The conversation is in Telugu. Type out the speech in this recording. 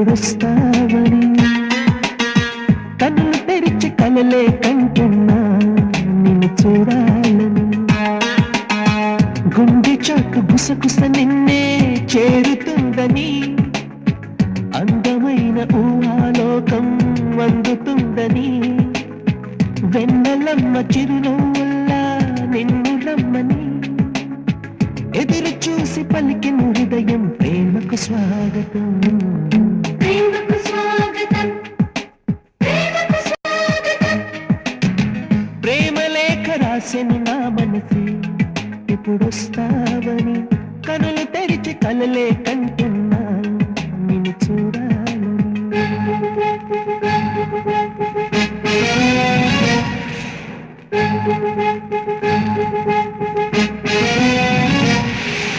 ఎప్పుడొస్తావని కన్ను తెరిచి కలలే కంటున్నా నిన్ను చూడాలని గుండె చాటు గుసగుస నిన్నే చేరుతుందని అందమైన ఊహాలోకం అందుతుందని వెన్నెలమ్మ చిరునవ్వుల్లా నిన్ను రమ్మని ఎదురు చూసి పలికిన హృదయం ప్రేమకు స్వాగతం ప్రేమకు స్వాగతం ప్రేమకు స్వాగతం ప్రేమ లేఖ రాసెను నా మనసు ఎప్పుడొస్తావని కనులు తెరిచి కలలే